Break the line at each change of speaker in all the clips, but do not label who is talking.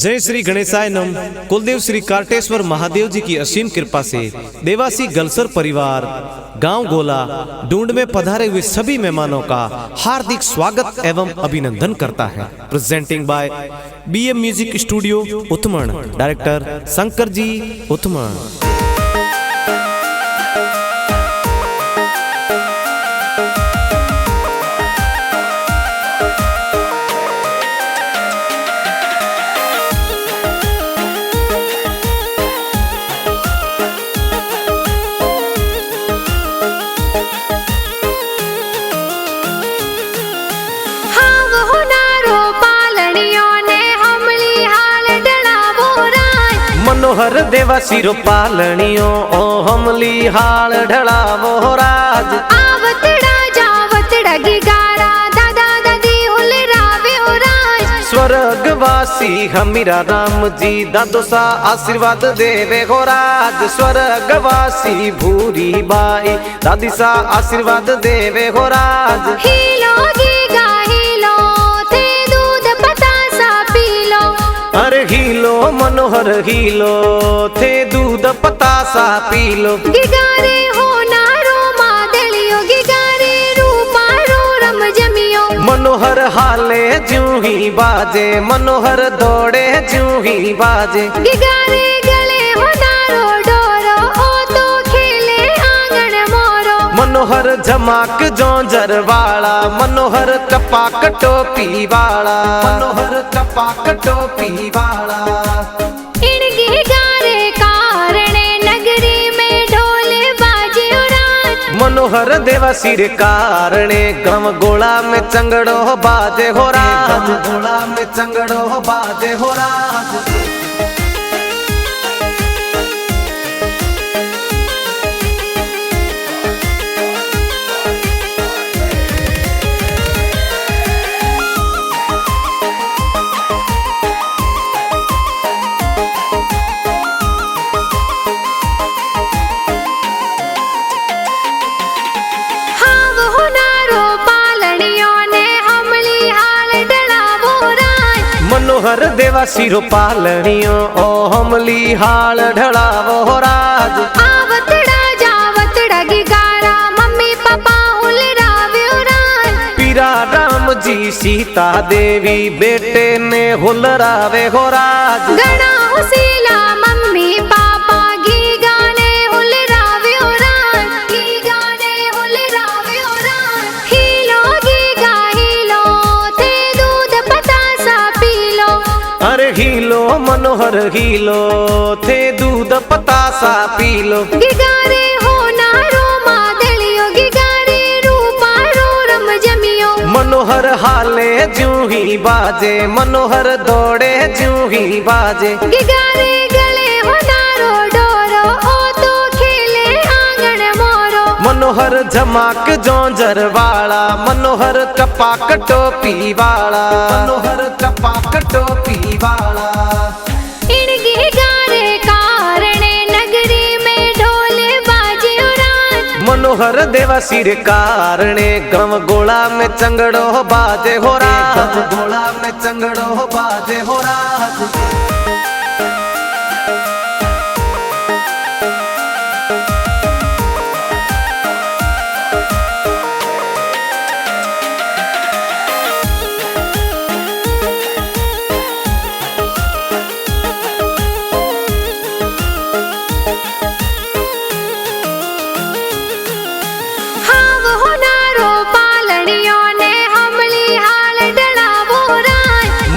जय श्री गणेशाय नम। कुलदेव श्री कार्टेश्वर महादेव जी की असीम कृपा से देवासी गलसर परिवार गांव गोला ढूंढ में पधारे हुए सभी मेहमानों का हार्दिक स्वागत एवं अभिनंदन करता है। Presenting by BM music studio Uttaman, director Shankar ji Uttaman.
Manohar Dewasi रो पालनियो ओ हमली हाल ढळावो राज।
आवतड़ा जावतड़ा गिगारा दादा दादी होले रावे ओ राज।
स्वर्गवासी हमीरा राम जी दादो सा आशीर्वाद देवे हो राज। स्वर्गवासी भूरी बाई दादी सा आशीर्वाद देवे हो राज।
हीलो गीगा हीलो थे दूध पतासा पीलो।
अरे हीलो मनोहर हीलो थे दूध पतासा पीलो।
गिगारे हो नारो मादलियो गिगारे रूपा रो रम जमियो।
मनोहर हाले ज्यों ही बाजे मनोहर दौड़े ज्यों ही बाजे।
गिगारे गले हो नारो डोरो ओ तो खेले आंगन मोरो।
मनोहर झमाक जोंजर वाला मनोहर कपाक टोपी वाला मनोहर कपाक टोपी वाला।
इन गिगारे कारणे नगरी में ढोले बाजे राज।
मनोहर देवासी रे कारणे गम गोला में चंगड़ो बाजे हो राज। गोला में चंगड़ो बाजे हो राज। मनोहर देवासी रो पालनियो ओ हमली हाल ढळावो राज।
आवतड़ा जावतड़ा गिगारा मम्मी पापा हुले रावे राज।
पीरा राम जी सीता देवी बेटे ने हुलरावे हो राज।
गणा हुसीला मम्मी पापा गी गाने हुले रावे राज। गी गाने हुले रावे राज। हीलो गीगा हीलो थे दूध पतासा पीलो।
अरे हीलो मनोहर हीलो थे दूध पतासा पीलो।
गिगारे हो नारो मादलियो गिगारे रूपा रो रम जमियो।
मनोहर हाले ज्यों ही बाजे मनोहर दौड़े ज्यों ही बाजे।
गिगारे गले हो नारो डोरो ओ तो खेले आंगन मोरो।
मनोहर झमाक जोंजर वाला मनोहर कपाक टोपी वाला मनोहर कपाक टोपी वाला।
इन गिगारे कारणे नगरी में ढोले बाजे राज।
मनोहर देवासी रे कारणे गम गोला में चंगड़ो बाजे हो राज। गोला में चंगड़ो बाजे हो राज।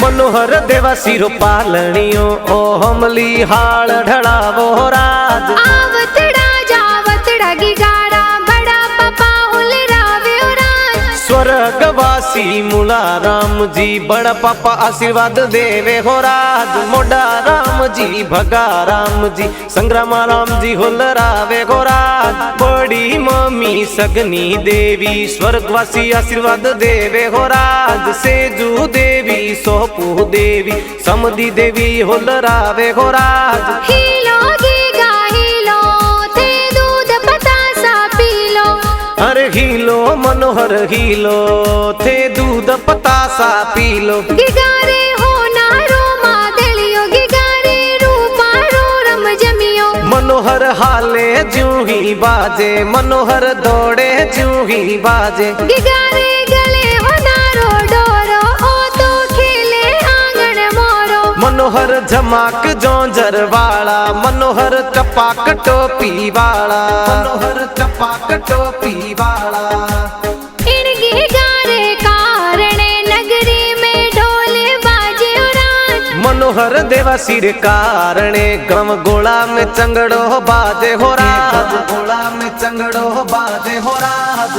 मनोहर देवासी रो पालनियो ओ हमली हाल ढळावो राज।
आवतड़ा जावतड़ा गिगारा बड़ा पापा हुले रावे राज।
स्वर्गवासी मुला राम जी बड़ा पापा आशीर्वाद देवे हो राज। मोडा राम जी भगा राम जी संग्रामा राम जी हुलरावे हो राज। बड़ी मम्मी सगनी देवी स्वर्गवासी आशीर्वाद देवे हो राज। सेजू देवी सोपू देवी समधी देवी हुलरावे हो राज।
हीलो गीगा हीलो थे दूध पतासा पीलो।
अरे हीलो मनोहर हीलो थे दूध पतासा पीलो।
गिगारे हो नारो मादलियो
ही बाजे मनोहर दौड़े ज्यों ही बाजे
गिगारे गले होनारो डोरो ओ तो खेले आंगन मोरो
मनोहर झमाक जोंजर वाला मनोहर टपाक टोपी वाला मनोहर टपाक टोपी वाला
इन गिगारे कारणे नगरी में ढोल बाजे उराज
मनोहर देवा सिर कारणे गम गोला में चंगड़ो बाजे हो राज गोला में चंगड़ो बाजे हो राज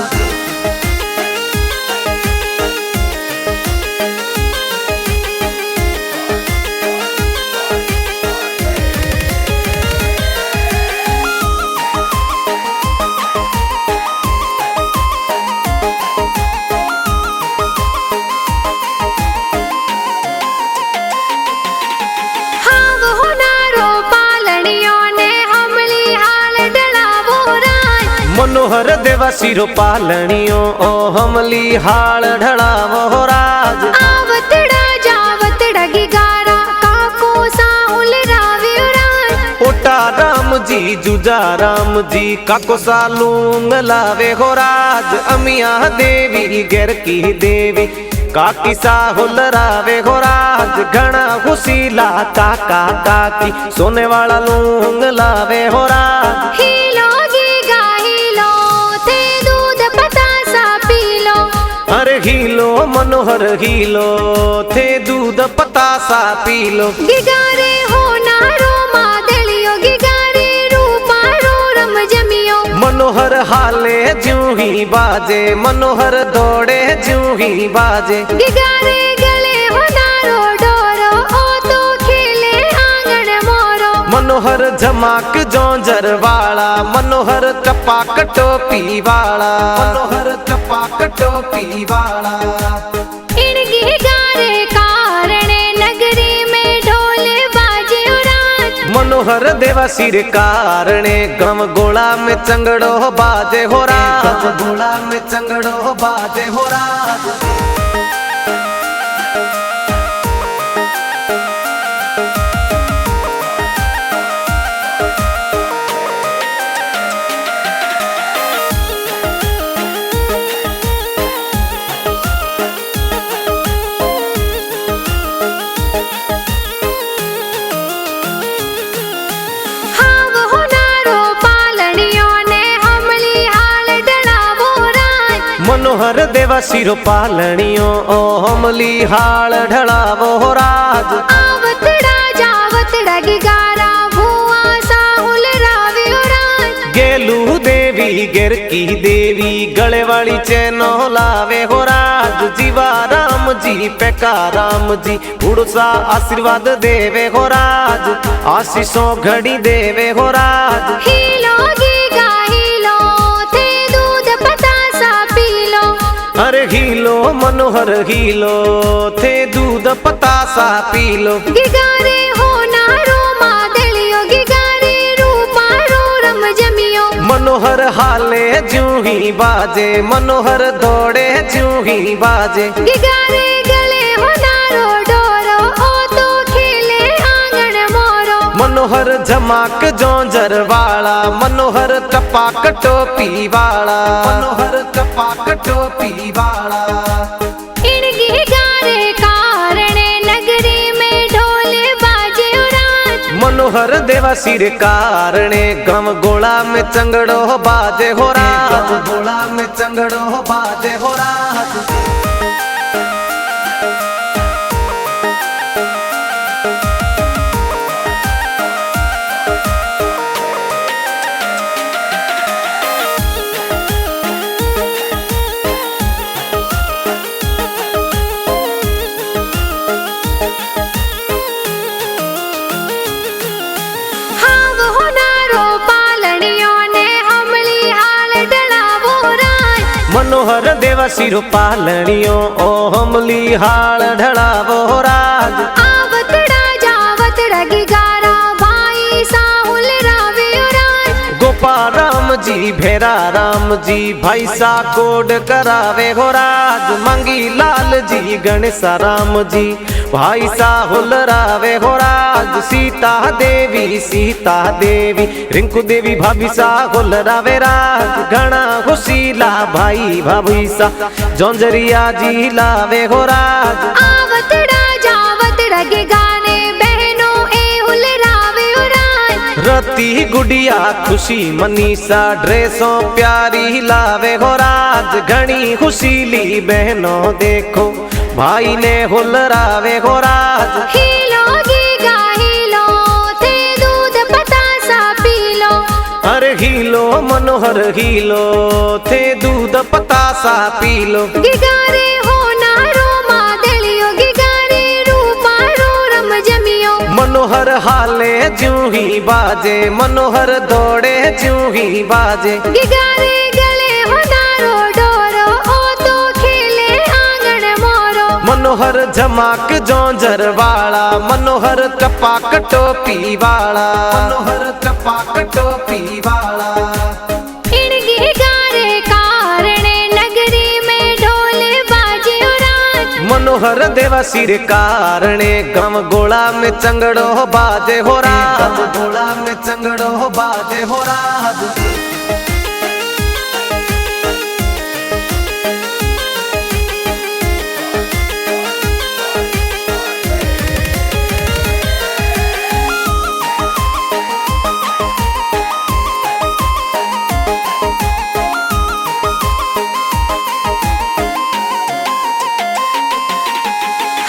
हाव होनारो पालनियों ने हमली हाल डलावो राज
मनोहर देवा सिरो पालनियो ओ हमली हाल ढड़ावो हो राज
आवतड़ा जावतड़ा गिगारा काको साहुल रावे उराज
ओटा राम जी जुजा राम जी काको सालूंग लावे हो राज अमिया देवी गर की देवी काकी साहुल रावे हो राज घना हुसीला काका काकी सोने वाला लूंग लावे हो राज
हीलो गीगा हीलो थे दूध पतासा पीलो
अरे हीलो मनोहर हीलो थे दूध पतासा पीलो
गिगारे होनारो मादलियो गिगारे रूपारो रम जमियो
मनोहर हाले ज्यों ही बाजे मनोहर दौड़े ज्यों ही बाजे
गिगारे गले होनारो डोरो ओ तो खेले आंगन मोरो
मनोहर झमाक जोंजर वाला मनोहर टपाक टोपी वाला मनोहर टपाक टोपी वाला
इन गिगारे कारणे नगरी में ढोल बाजे उराज
मनोहर देवा सिर कारणे गम गोला में चंगड़ो बाजे हो राज गोला में चंगड़ो बाजे हो राज
हाव होनारो पालनियों ने हमली हाल डलावो राज
मनोहर देवा सिरो पालनियो ओ हमली हाल ढड़ावो हो राज
आवतड़ा जावतड़ा गिगारा भुआ साहुल रावे उराज
गेलू देवी गिर की देवी गले वाली चैनो लावे हो राज जीवा राम जी पेका राम जी उड़सा आशीर्वाद देवे हो राज आशीषों घड़ी देवे हो राज
हीलो गीगा हीलो थे दूध पतासा पीलो
अरे हीलो मनोहर हीलो थे दूध पतासा पीलो
गिगारे होनारो मादलियो गिगारे रूपारो रम जमियो
मनोहर हाले ज्यों ही बाजे मनोहर दौड़े ज्यों ही बाजे
गिगारे गले होनारो डोरो ओ तो खेले आंगन मोरो
मनोहर झमाक जोंजर वाला मनोहर टपाक टोपी वाला मनोहर टपाक टोपी वाला
इन गिगारे कारणे नगरी में ढोल बाजे उराज
मनोहर देवा सिर कारणे गम गोला में चंगड़ो बाजे हो राज गोला में चंगड़ो बाजे हो राज
हाव होनारो पालनियों ने हमली हाल डलावो राज
मनोहर देवा सिरो पालनियो ओ हमली हाल ढड़ावो राज
आवतड़ा जावतड़ा गिगारा भाई साहुल रावे उराज
गोपाल राम जी भेरा राम जी भाई सा कोड करावे हो राज मंगी लाल जी गणेश राम जी भाई सा हुल रावे हो राज राज सीता देवी रिंकू देवी भाभी सा होलरावे राज घना खुशीला भाई भाभी सा जौंजरिया जी लावे हो राज
आवतड़ा जावतड़ा के गाने बहनों ए हुलरावे हो राज
रती गुड़िया खुशी मनीषा ड्रेसों प्यारी लावे हो राज घनी खुशीली बहनों देखो भाई ने हुलरावे हो राज
हीलो गीगा हीलो थे दूध पतासा पी लो
अरे हीलो मनोहर हीलो थे दूध पतासा पी लो
गिगारे हो नारो मादलियो गिगारे रूपा रो रम जमियो
मनोहर हाले ज्यों ही बाजे मनोहर दौड़े ज्यों ही बाजे
गिगारे गले हो नारो डोरो ओ तो खेले आंगन मोरो
मनोहर झमाक जौंजर वाला मनोहर कपाक टोपी वाला मनोहर कपाक टोपी वाला
इनगी गारे कारणे नगरी में ढोले बाजे हो राज
मनोहर देवा सिर कारणे गम गोला में चंगड़ो बाजे हो राज गोला में चंगड़ो बाजे हो राज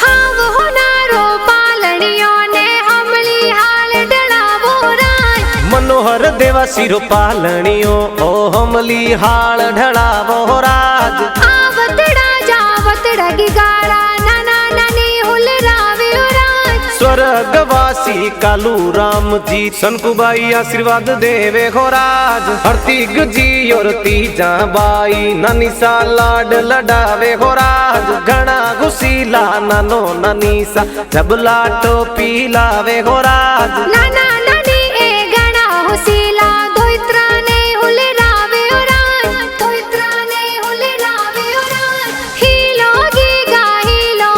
हाँ वो नारो पालड़ियों ने हमली हाल डलावो राज
मनोहर देवा सिरो पालणियो ओ हमली हाल ढड़ावो राज
आवतड़ा जावतड़ा गिगारा नाना नानी हुलरावे हो राज
स्वर्गवासी कालू राम जी सनकुबाई आशीर्वाद देवे हो राज हरतिग जी और तीजा बाई नानी सा लाड लडावे हो राज घना घुसीला नानो नानी सा जबला टोपी लावे हो राज
नाना नानी ए गणा हुसीला दोइत्रा ने हुलरावे हो राज दोइत्रा ने हुलरावे हो राज हीलो गीगा हीलो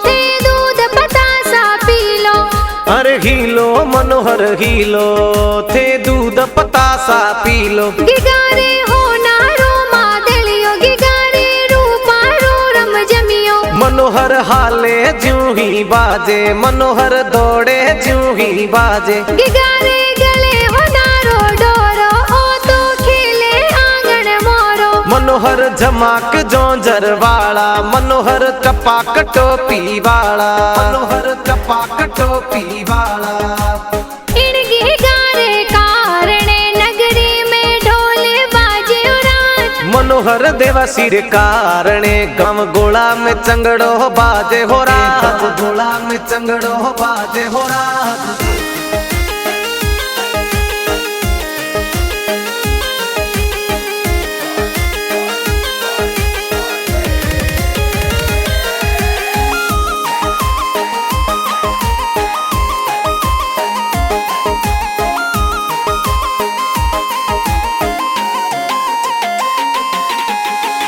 थे दूध पतासा पी लो
अरे हीलो मनोहर हीलो थे दूध पतासा पी लो
गिगारे हो नारो मादलियो गिगारे रूपा रो रम जमियो
मनोहर हाले ज्यों ही बाजे मनोहर दौड़े ज्यों ही बाजे
गिगारे गले हो नारो डोरो ओ तो खेले आंगन मोरो
मनोहर झमाक जौंजर वाला मनोहर कपाक टोपी वाला मनोहर कपाक टोपी वाला
इनगी गारे कारणे नगरी में ढोले बाजे हो राज
मनोहर देवा सिर कारणे गम गोला में चंगड़ो बाजे हो राज गोला में चंगड़ो बाजे हो राज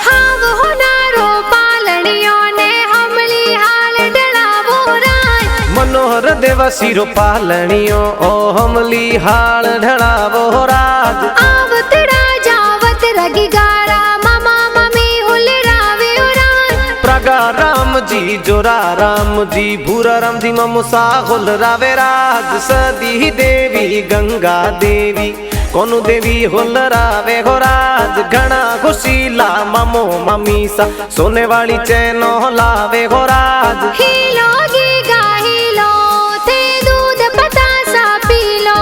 हाँ वो नारो पालड़ियों ने हमली हाल डलावो राज
मनोहर देवा सिरो पालणियो ओ हमली हाल ढड़ावो राज
आवतड़ा जावतड़ा गिगारा मामा मम्मी हुलरावे हो राज
प्रगा राम जी जोरा राम जी भूरा राम जी ममुसा हुलरावे राज सदी देवी गंगा देवी कोनु देवी हुलरावे हो राज घना खुशीला मामो मम्मी सा सोने वाली चैनो लावे हो राज
हीलो गीगा हीलो थे दूध पतासा पी लो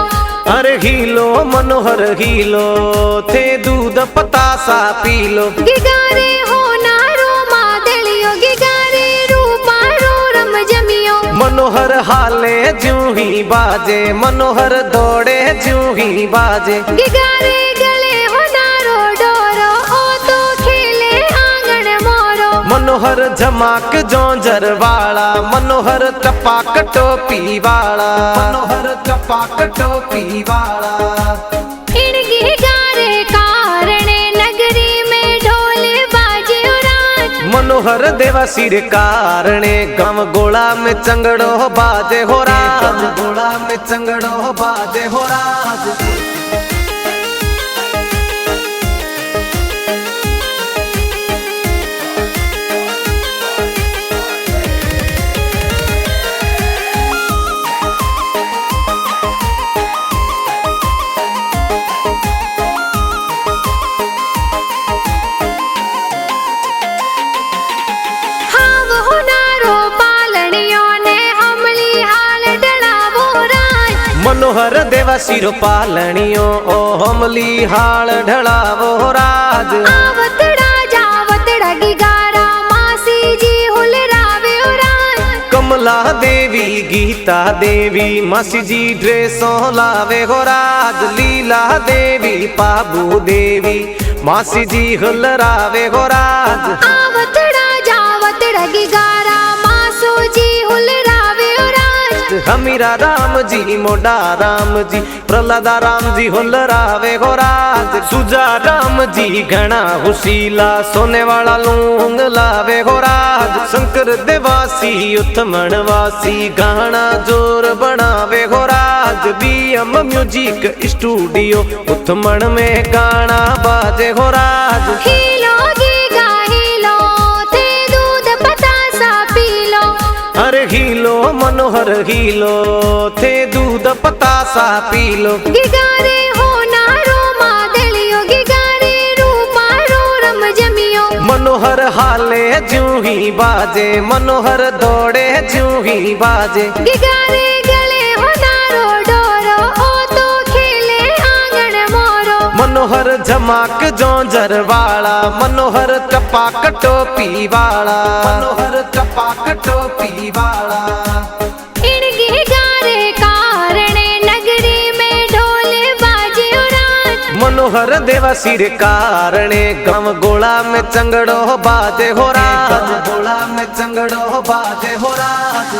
अरे हीलो मनोहर हीलो थे दूध पतासा पी लो
गिगारे हो नारो मादलियो गिगारे रूपा रो रम जमियो
मनोहर हाले ज्यों ही बाजे मनोहर दौड़े ज्यों ही बाजे
गिगारे गले हो नारो डोरो ओ तो खेले आंगन मोरो
मनोहर झमाक जौंजर वाला मनोहर कपाक टोपी वाला मनोहर कपाक टोपी वाला
इनगी गारे कारणे नगरी में ढोले बाजे हो राज
मनोहर देवा सिर कारणे गम गोला में चंगड़ो बाजे हो राज गोला में चंगड़ो बाजे हो राज। मनोहर देवा सिर पालणियों ओ हमली हाल ढलावो राज।
आवतड़ा जावतड़ा गिगारा मासी जी हुलरावे राज।
कमला देवी गीता देवी मासी जी ड्रेसों लावे हो राज। लीला देवी पाबू देवी मासी जी हुलरावे हो राज।
आवतड़ा जावतड़ा गिगारा मासो जी हुलरावे राज।
हमीरा राम जी मोडा राम जी प्रहलादा राम जी हुलरावे हो राज। सुजा राम जी घना हुशीला सोने वाला लूंग लावे हो राज। शंकर देवासी उत्थमण वासी गाना जोर बनावे हो राज। बीएम म्यूजिक स्टूडियो उत्थमण में गाना बाजे हो राज।
हीलो गीगा हीलो ते दूध पतासा पीलो।
अरे हीलो मनोहर हीलो थे दूध पतासा पीलो।
गिगारे हो नारो मादलियो गिगारे रूपा रो रम जमियो।
मनोहर हाले ज्यों ही बाजे मनोहर दौड़े ज्यों ही बाजे।
गिगारे गले हो नारो डोरो ओ तो खेले आंगन मोरो।
मनोहर झमाक जोंजर वाला मनोहर टपाक टोपी वाला मनोहर टपाक टोपी वाला।
इन गिगारे कारणे नगरी में ढोल बाजे राज।
मनोहर देवा सिर कारणे गाँव गोला में चंगड़ो बाजे हो राज। गोला में चंगड़ो बाजे हो राज।